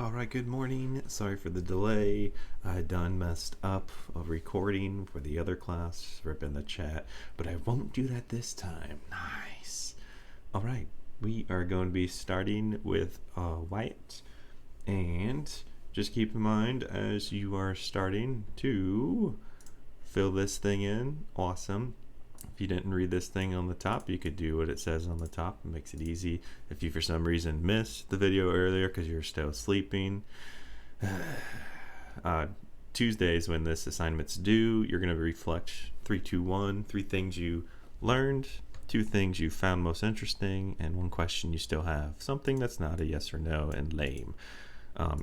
All right, good morning. Sorry for the delay. I done messed up a recording for the other class, rip in the chat, but I won't do that this time. Nice. All right, we are going to be starting with Wyatt, and just keep in mind as you are starting to fill this thing in. Awesome. If you didn't read this thing on the top, you could do what it says on the top. It makes it easy. If you for some reason missed the video earlier because you're still sleeping, Tuesdays when this assignment's due, you're going to reflect 3, 2, 1, 3 things you learned, 2 things you found most interesting, and 1 question you still have. Something that's not a yes or no and lame.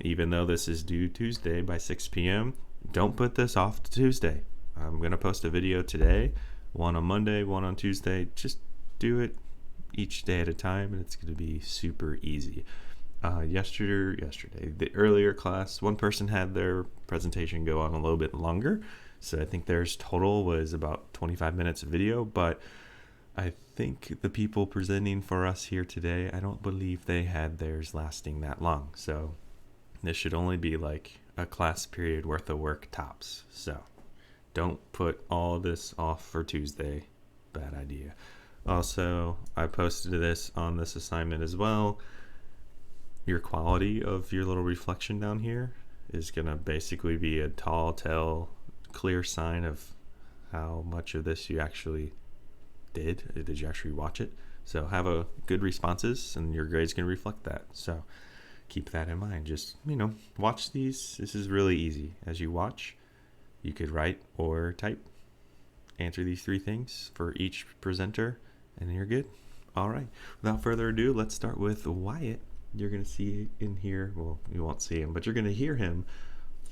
Even though this is due Tuesday by 6 p.m., don't put this off to Tuesday. I'm going to post a video today, 1 on Monday, 1 on Tuesday. Just do it each day at a time, and it's going to be super easy. Yesterday, the earlier class, 1 person had their presentation go on a little bit longer. So I think theirs total was about 25 minutes of video, but I think the people presenting for us here today, I don't believe they had theirs lasting that long. So this should only be like a class period worth of work tops. So don't put all this off for Tuesday. Bad idea. Also, I posted this on this assignment as well. Your quality of your little reflection down here is going to basically be a tall, clear sign of how much of this you actually did. Did you actually watch it? So have a good responses and your grades can reflect that. So keep that in mind. Just, watch these. This is really easy. As you watch, you could write or type. Answer these 3 things for each presenter and you're good. All right. Without further ado, let's start with Wyatt. You're going to see in here, well, you won't see him, but you're going to hear him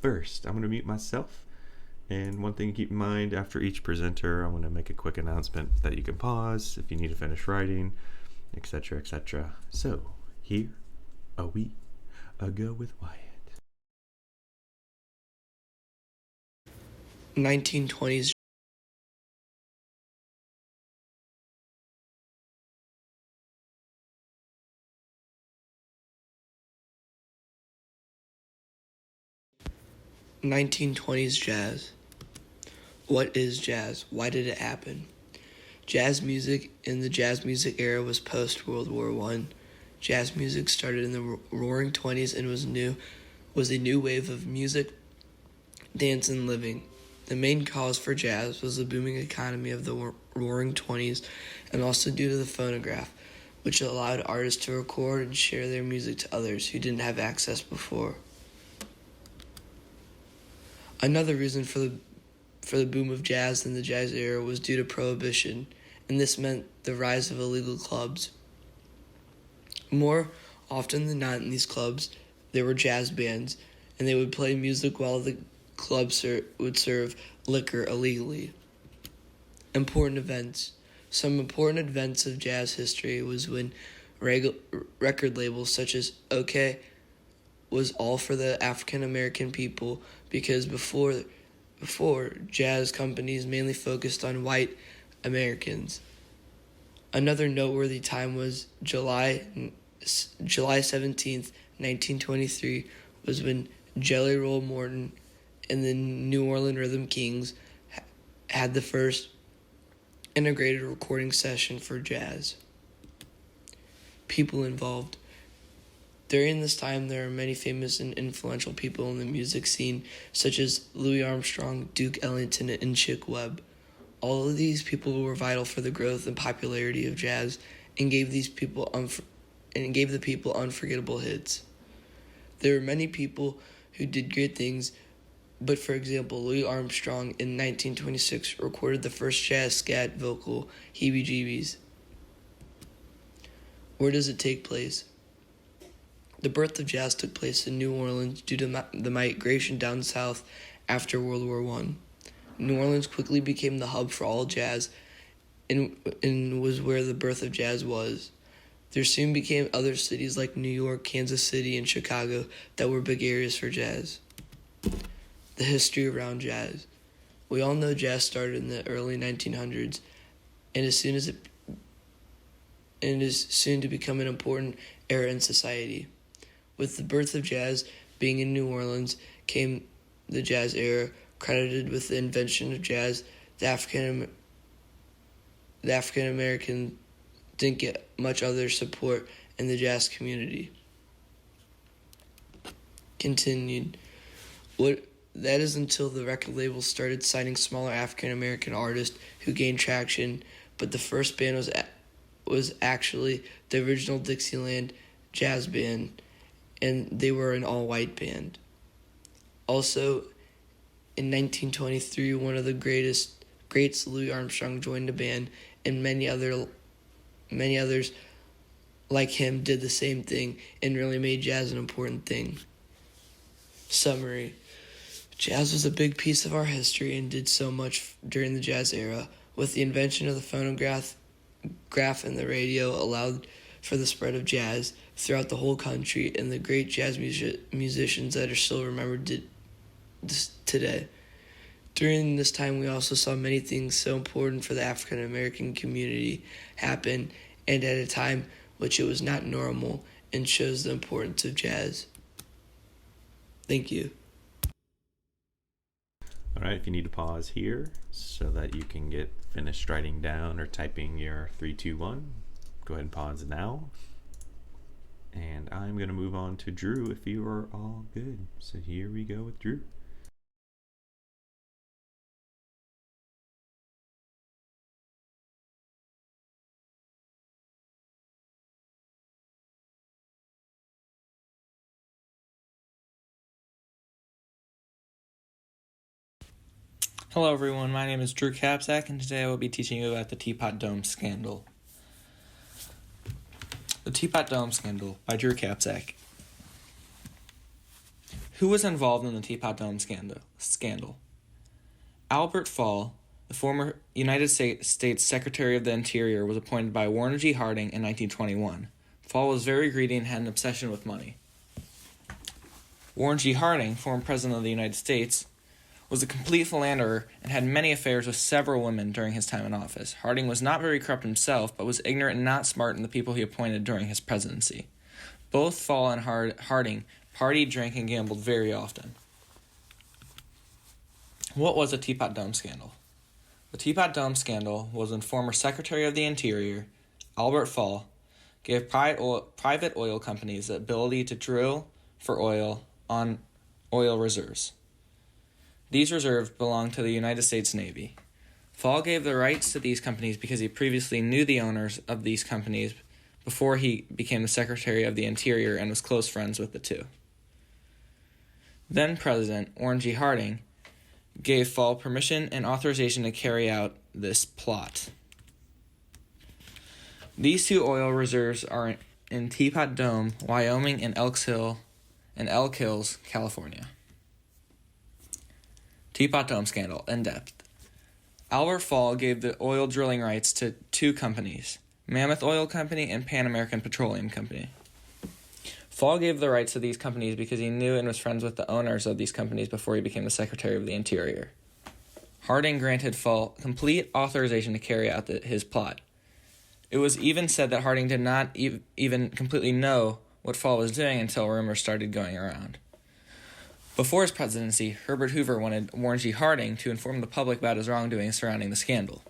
first. I'm going to mute myself. And one thing to keep in mind, after each presenter, I'm going to make a quick announcement that you can pause if you need to finish writing, etc., etc. So, here we go with Wyatt. 1920s. Jazz. What is jazz? Why did it happen? Jazz music in the jazz music era was post-World War I. Jazz music started in the Roaring '20s and was a new wave of music, dance, and living. The main cause for jazz was the booming economy of the Roaring '20s and also due to the phonograph, which allowed artists to record and share their music to others who didn't have access before. Another reason for the boom of jazz in the jazz era was due to Prohibition, and this meant the rise of illegal clubs. More often than not in these clubs, there were jazz bands, and they would play music while the clubs would serve liquor illegally. Important events. Some important events of jazz history was when record labels such as OK was all for the African American people, because before jazz companies mainly focused on white Americans. Another noteworthy time was July 17th, 1923, was when Jelly Roll Morton and the New Orleans Rhythm Kings had the first integrated recording session for jazz. People involved. During this time, there are many famous and influential people in the music scene, such as Louis Armstrong, Duke Ellington, and Chick Webb. All of these people were vital for the growth and popularity of jazz and gave the people unforgettable hits. There were many people who did great things, but for example, Louis Armstrong in 1926 recorded the first jazz scat vocal, Heebie Jeebies. Where does it take place? The birth of jazz took place in New Orleans due to the migration down south after World War I. New Orleans quickly became the hub for all jazz and was where the birth of jazz was. There soon became other cities like New York, Kansas City, and Chicago that were big areas for jazz. The history around jazz. We all know jazz started in the early 1900s and is soon to become an important era in society. With the birth of jazz being in New Orleans came the jazz era, credited with the invention of jazz. The African American didn't get much other support in the jazz community. Continued. That is until the record labels started signing smaller African American artists who gained traction, but the first band was actually the original Dixieland Jazz Band, and they were an all-white band. Also, in 1923, one of the greats, Louis Armstrong, joined the band, and many others like him did the same thing and really made jazz an important thing. Summary. Jazz was a big piece of our history and did so much during the jazz era. With the invention of the phonograph and the radio allowed for the spread of jazz throughout the whole country, and the great jazz musicians that are still remembered today. During this time, we also saw many things so important for the African American community happen, and at a time which it was not normal, and shows the importance of jazz. Thank you. All right, if you need to pause here so that you can get finished writing down or typing your 3, 2, 1, go ahead and pause now. And I'm going to move on to Drew if you are all good. So here we go with Drew. Hello everyone, my name is Drew Kapzak, and today I will be teaching you about the Teapot Dome Scandal. The Teapot Dome Scandal by Drew Kapzak. Who was involved in the Teapot Dome scandal? Albert Fall, the former United States Secretary of the Interior, was appointed by Warren G. Harding in 1921. Fall was very greedy and had an obsession with money. Warren G. Harding, former President of the United States, was a complete philanderer and had many affairs with several women during his time in office. Harding was not very corrupt himself, but was ignorant and not smart in the people he appointed during his presidency. Both Fall and Harding partied, drank, and gambled very often. What was the Teapot Dome Scandal? The Teapot Dome Scandal was when former Secretary of the Interior, Albert Fall, gave private oil companies the ability to drill for oil on oil reserves. These reserves belonged to the United States Navy. Fall gave the rights to these companies because he previously knew the owners of these companies before he became the Secretary of the Interior and was close friends with the two. Then President Warren G. Harding gave Fall permission and authorization to carry out this plot. These two oil reserves are in Teapot Dome, Wyoming, and Elk Hills, California. Teapot Dome Scandal, in depth. Albert Fall gave the oil drilling rights to two companies, Mammoth Oil Company and Pan American Petroleum Company. Fall gave the rights to these companies because he knew and was friends with the owners of these companies before he became the Secretary of the Interior. Harding granted Fall complete authorization to carry out his plot. It was even said that Harding did not even completely know what Fall was doing until rumors started going around. Before his presidency, Herbert Hoover wanted Warren G. Harding to inform the public about his wrongdoing surrounding the scandal.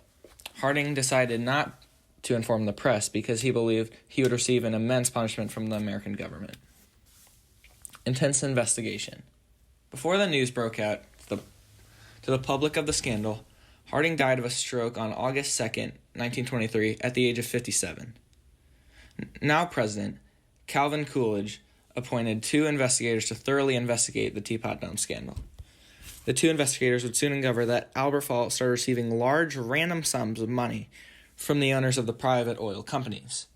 Harding decided not to inform the press because he believed he would receive an immense punishment from the American government. Intense investigation. Before the news broke out to the public of the scandal, Harding died of a stroke on August 2nd, 1923, at the age of 57. Now President Calvin Coolidge appointed two investigators to thoroughly investigate the Teapot Dome scandal. The two investigators would soon uncover that Albert Fall started receiving large random sums of money from the owners of the private oil companies.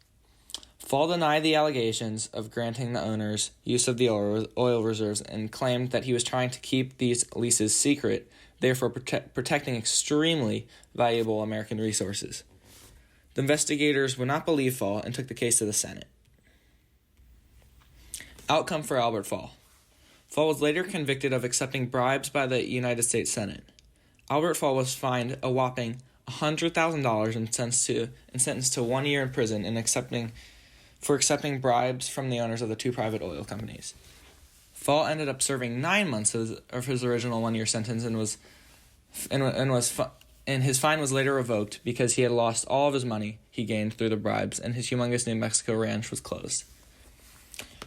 Fall denied the allegations of granting the owners use of the oil reserves and claimed that he was trying to keep these leases secret, therefore protecting extremely valuable American resources. The investigators would not believe Fall and took the case to the Senate. Outcome for Albert Fall. Fall was later convicted of accepting bribes by the United States Senate. Albert Fall was fined a whopping $100,000 and sentenced to 1 year in prison in accepting for accepting bribes from the owners of the two private oil companies. Fall ended up serving 9 months of his original 1-year sentence and his fine was later revoked because he had lost all of his money he gained through the bribes, and his humongous New Mexico ranch was closed.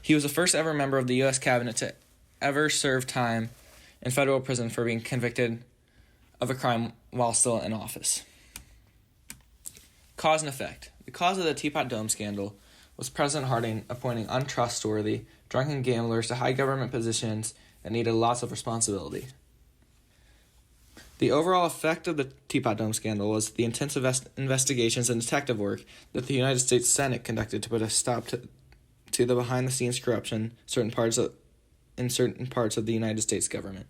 He was the first ever member of the U.S. cabinet to ever serve time in federal prison for being convicted of a crime while still in office. Cause and effect. The cause of the Teapot Dome scandal was President Harding appointing untrustworthy, drunken gamblers to high government positions that needed lots of responsibility. The overall effect of the Teapot Dome scandal was the intensive investigations and detective work that the United States Senate conducted to put a stop to the behind-the-scenes corruption in certain parts of the United States government.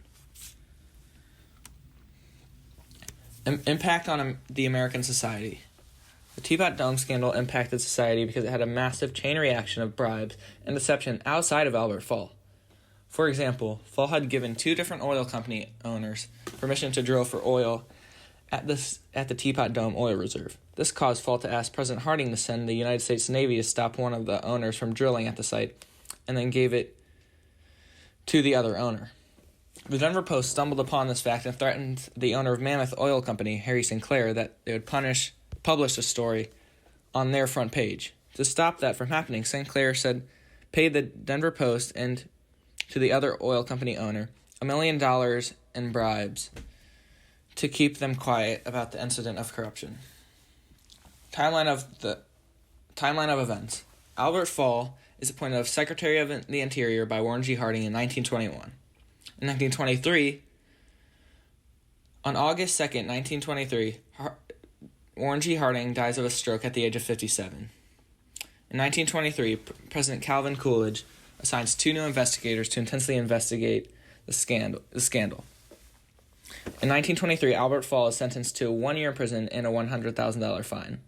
Impact on the American society. The Teapot Dome scandal impacted society because it had a massive chain reaction of bribes and deception outside of Albert Fall. For example, Fall had given 2 different oil company owners permission to drill for oil at the Teapot Dome oil reserve. This caused Fall to ask President Harding to send the United States Navy to stop one of the owners from drilling at the site, and then gave it to the other owner. The Denver Post stumbled upon this fact and threatened the owner of Mammoth Oil Company, Harry Sinclair, that they would publish the story on their front page. To stop that from happening, Sinclair paid the Denver Post and to the other oil company owner $1 million in bribes to keep them quiet about the incident of corruption. Timeline of events. Albert Fall is appointed as Secretary of the Interior by Warren G. Harding in 1921. In 1923, on August 2nd, 1923, Warren G. Harding dies of a stroke at the age of 57. In 1923, President Calvin Coolidge assigns 2 new investigators to intensely investigate the scandal. In 1923, Albert Fall is sentenced to 1 year in prison and a $100,000 fine.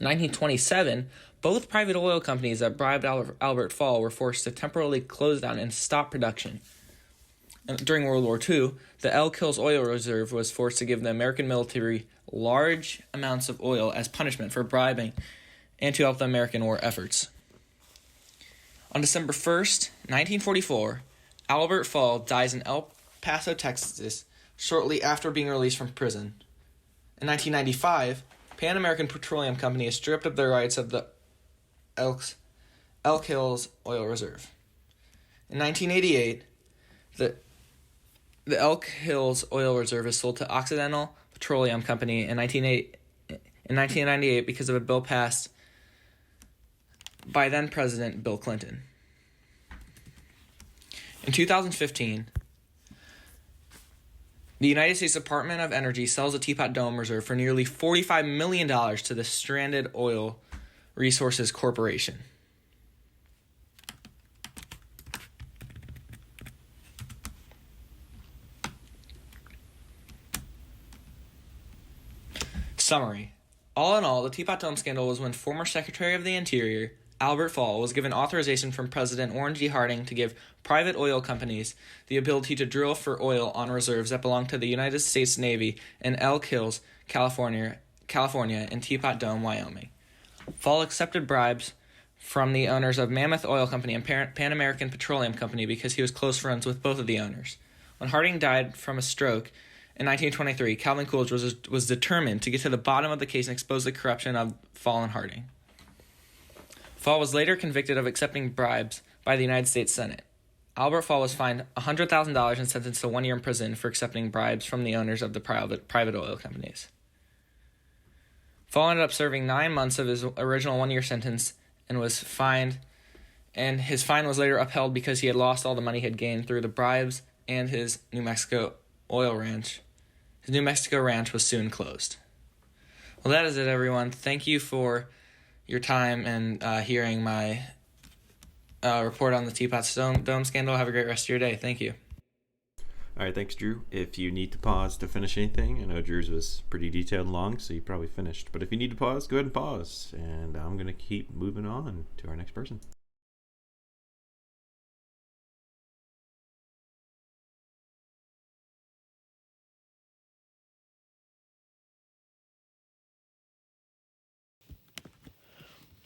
In 1927, both private oil companies that bribed Albert Fall were forced to temporarily close down and stop production. And during World War II, the Elk Hills Oil Reserve was forced to give the American military large amounts of oil as punishment for bribing and to help the American war efforts. On December 1st, 1944, Albert Fall dies in El Paso, Texas, shortly after being released from prison. In 1995, Pan American Petroleum Company is stripped of their rights of the Elk Hills Oil Reserve. In 1988, the Elk Hills Oil Reserve is sold to Occidental Petroleum Company in 1998 because of a bill passed by then President Bill Clinton. In 2015, the United States Department of Energy sells the Teapot Dome Reserve for nearly $45 million to the Stranded Oil Resources Corporation. Summary. All in all, the Teapot Dome scandal was when former Secretary of the Interior, Albert Fall, was given authorization from President Warren G. Harding to give private oil companies the ability to drill for oil on reserves that belong to the United States Navy in Elk Hills, California, and Teapot Dome, Wyoming. Fall accepted bribes from the owners of Mammoth Oil Company and Pan American Petroleum Company because he was close friends with both of the owners. When Harding died from a stroke in 1923, Calvin Coolidge was determined to get to the bottom of the case and expose the corruption of Fall and Harding. Fall was later convicted of accepting bribes by the United States Senate. Albert Fall was fined $100,000 and sentenced to 1 year in prison for accepting bribes from the owners of the private oil companies. Fall ended up serving 9 months of his original 1 year sentence and was fined, and his fine was later upheld because he had lost all the money he had gained through the bribes and his New Mexico oil ranch. His New Mexico ranch was soon closed. Well, that is it, everyone. Thank you for your time and hearing my report on the Teapot Dome scandal. Have a great rest of your day. Thank you. All right, thanks, Drew. If you need to pause to finish anything, I know Drew's was pretty detailed and long, so you probably finished. But if you need to pause, go ahead and pause. And I'm going to keep moving on to our next person.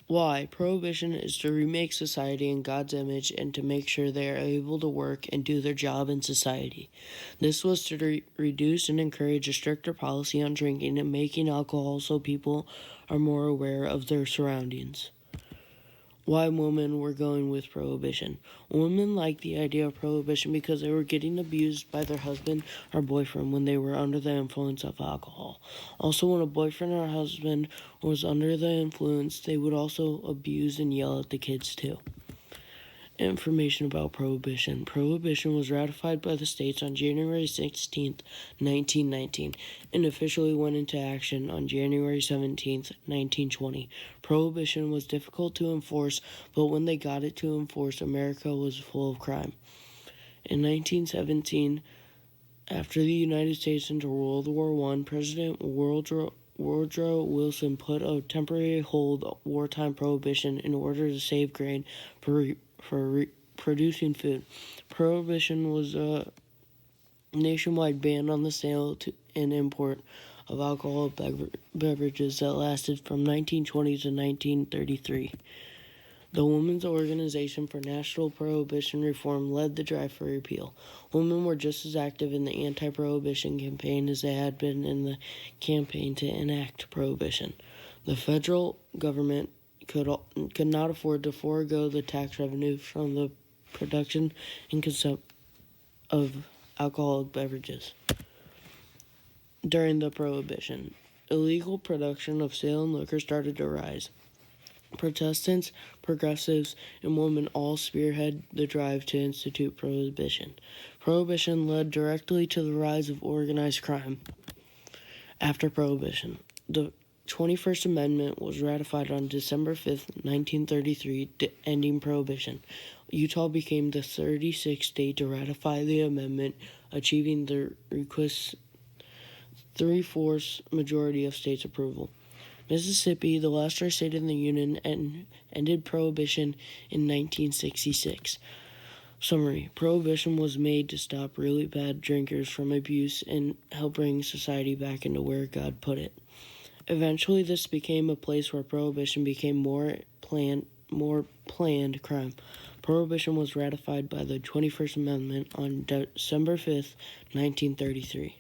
Why? Prohibition is to remake society in God's image and to make sure they are able to work and do their job in society. This was to reduce and encourage a stricter policy on drinking and making alcohol so people are more aware of their surroundings. Why women were going with prohibition. Women liked the idea of prohibition because they were getting abused by their husband or boyfriend when they were under the influence of alcohol. Also, when a boyfriend or husband was under the influence, they would also abuse and yell at the kids too. Information about Prohibition. Prohibition was ratified by the states on January 16, 1919, and officially went into action on January 17, 1920. Prohibition was difficult to enforce, but when they got it to enforce, America was full of crime. In 1917, after the United States entered World War I, President Woodrow Wilson put a temporary hold on wartime prohibition in order to save grain for producing food. Prohibition was a nationwide ban on the sale and import of alcoholic beverages that lasted from 1920 to 1933. The Women's Organization for National Prohibition Reform led the drive for repeal. Women were just as active in the anti-prohibition campaign as they had been in the campaign to enact prohibition. The federal government could not afford to forego the tax revenue from the production and consumption of alcoholic beverages. During the Prohibition, illegal production of sale and liquor started to rise. Protestants, progressives, and women all spearhead the drive to institute prohibition. Prohibition led directly to the rise of organized crime. After Prohibition, the 21st Amendment was ratified on December 5, 1933, ending Prohibition. Utah became the 36th state to ratify the amendment, achieving the requisite 3/4 majority of states' approval. Mississippi, the last state in the Union, ended Prohibition in 1966. Summary. Prohibition was made to stop really bad drinkers from abuse and help bring society back into where God put it. Eventually, this became a place where prohibition became more planned crime. Prohibition was ratified by the 21st Amendment on December 5th, 1933.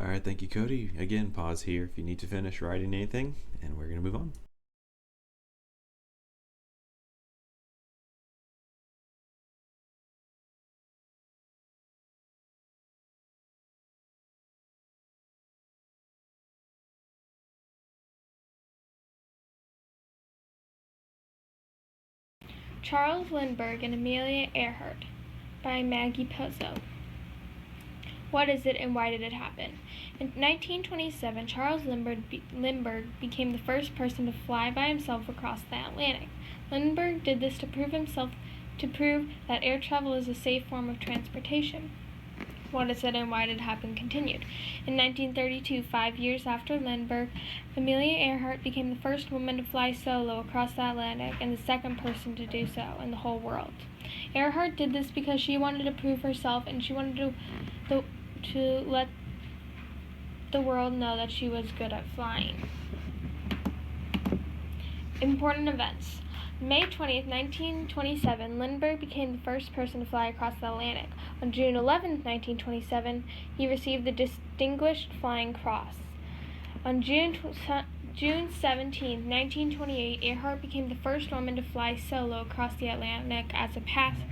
All right, thank you, Cody. Again, pause here if you need to finish writing anything, and we're going to move on. Charles Lindbergh and Amelia Earhart by Maggie Pozzo. What is it and why did it happen? In 1927, Charles Lindbergh became the first person to fly by himself across the Atlantic. Lindbergh did this to prove that air travel is a safe form of transportation. What is it and why did it happen continued. In 1932, 5 years after Lindbergh, Amelia Earhart became the first woman to fly solo across the Atlantic and the second person to do so in the whole world. Earhart did this because she wanted to prove herself and she wanted to let the world know that she was good at flying. Important events. May 20th, 1927, Lindbergh became the first person to fly across the Atlantic. On June 11th, 1927, he received the Distinguished Flying Cross. On June 17th, 1928, Earhart became the first woman to fly solo across the Atlantic as a passenger.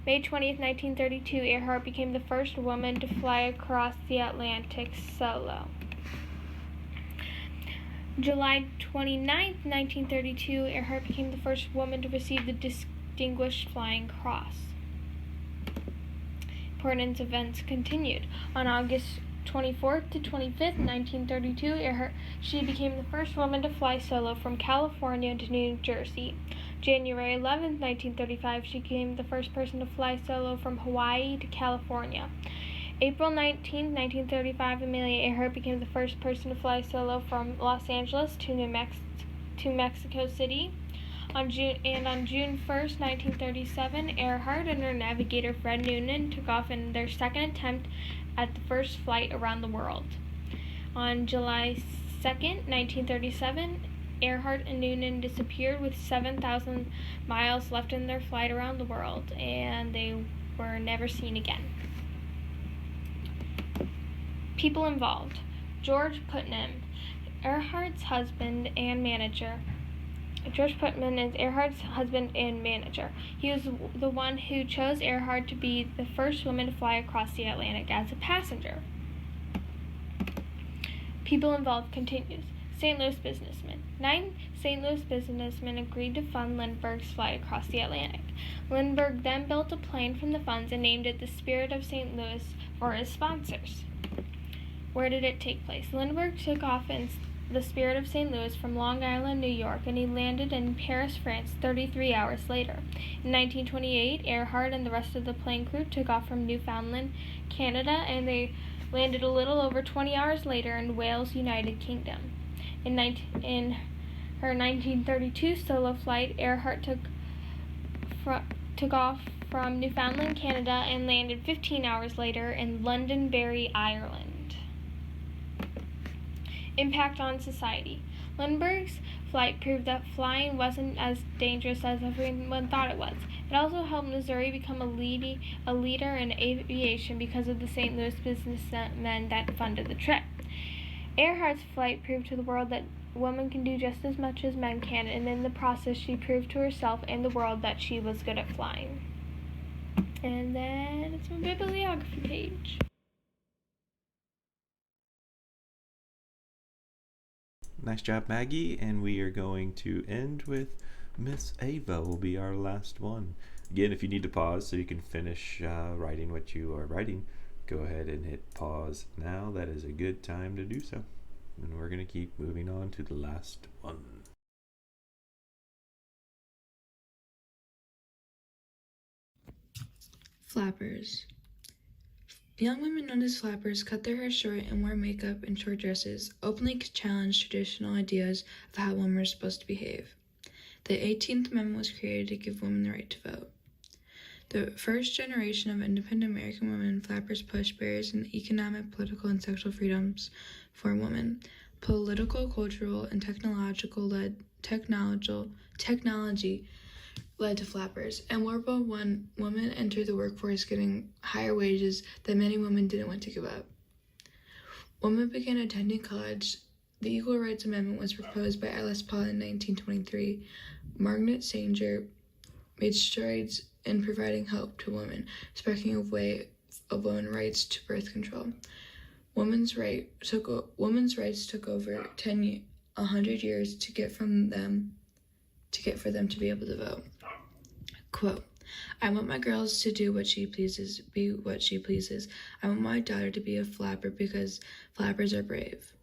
May 20th, 1932, Earhart became the first woman to fly across the Atlantic solo. July 29th, 1932, Earhart became the first woman to receive the Distinguished Flying Cross. Important events continued. On August 24th to 25th, 1932, she became the first woman to fly solo from California to New Jersey. January 11th, 1935, she became the first person to fly solo from Hawaii to California. April 19, 1935, Amelia Earhart became the first person to fly solo from Los Angeles to Mexico City. On June 1st, 1937, Earhart and her navigator Fred Noonan took off in their second attempt at the first flight around the world. On July 2nd, 1937, Earhart and Noonan disappeared with 7,000 miles left in their flight around the world, and they were never seen again. People involved: George Putnam, Earhart's husband and manager. George Putnam is Earhart's husband and manager. He was the one who chose Earhart to be the first woman to fly across the Atlantic as a passenger. People involved continues. St. Louis businessmen. 9 St. Louis businessmen agreed to fund Lindbergh's flight across the Atlantic. Lindbergh then built a plane from the funds and named it the Spirit of St. Louis for his sponsors. Where did it take place? Lindbergh took off in the Spirit of St. Louis from Long Island, New York, and he landed in Paris, France 33 hours later. In 1928, Earhart and the rest of the plane crew took off from Newfoundland, Canada, and they landed a little over 20 hours later in Wales, United Kingdom. In her 1932 solo flight, Earhart took off from Newfoundland, Canada, and landed 15 hours later in Londonderry, Ireland. Impact on society. Lindbergh's flight proved that flying wasn't as dangerous as everyone thought it was. It also helped Missouri become a leader in aviation because of the St. Louis businessmen that funded the trip. Earhart's flight proved to the world that women can do just as much as men can, and in the process she proved to herself and the world that she was good at flying. And then it's my bibliography page. Nice job, Maggie. And we are going to end with Miss Ava will be our last one. Again, if you need to pause so you can finish writing what you are writing, go ahead and hit pause now. That is a good time to do so. And we're going to keep moving on to the last one. Flappers. Young women known as flappers cut their hair short and wore makeup and short dresses, openly challenged traditional ideas of how women were supposed to behave. The 18th Amendment was created to give women the right to vote. The first generation of independent American women, flappers pushed barriers in economic, political, and sexual freedoms for women. Political, cultural, and technology led to flappers. In World War I, women entered the workforce getting higher wages that many women didn't want to give up. Women began attending college. The Equal Rights Amendment was proposed by Alice Paul in 1923. Margaret Sanger made strides in providing help to women, sparking a way of women's rights to birth control. Women's rights took over 100 years to get for them to be able to vote. Quote, I want my girls to do what she pleases, be what she pleases. I want my daughter to be a flapper because flappers are brave.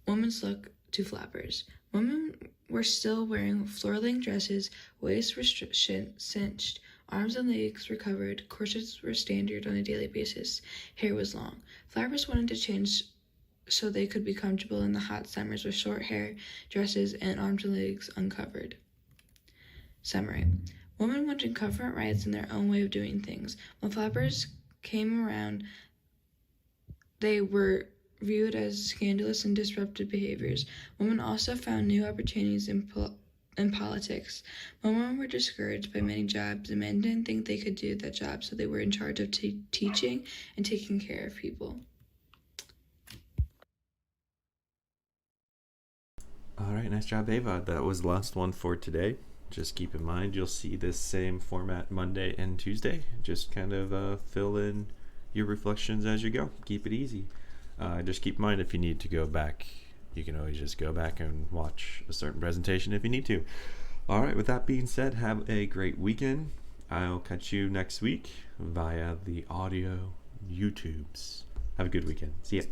Women's look to flappers. Women were still wearing floor-length dresses, waists were cinched, arms and legs were covered, corsets were standard on a daily basis, hair was long. Flappers wanted to change so they could be comfortable in the hot summers with short hair, dresses, and arms and legs uncovered. Summary. Women wanted comfort rights in their own way of doing things. When flappers came around, they were viewed as scandalous and disruptive behaviors. Women also found new opportunities in politics. Women were discouraged by many jobs, and men didn't think they could do that job, so they were in charge of teaching and taking care of people. All right, nice job, Ava. That was the last one for today. Just keep in mind, you'll see this same format Monday and Tuesday. Just kind of fill in your reflections as you go. Keep it easy. Just keep in mind, if you need to go back, you can always just go back and watch a certain presentation if you need to. All right, with that being said, have a great weekend. I'll catch you next week via the audio YouTubes. Have a good weekend. See ya.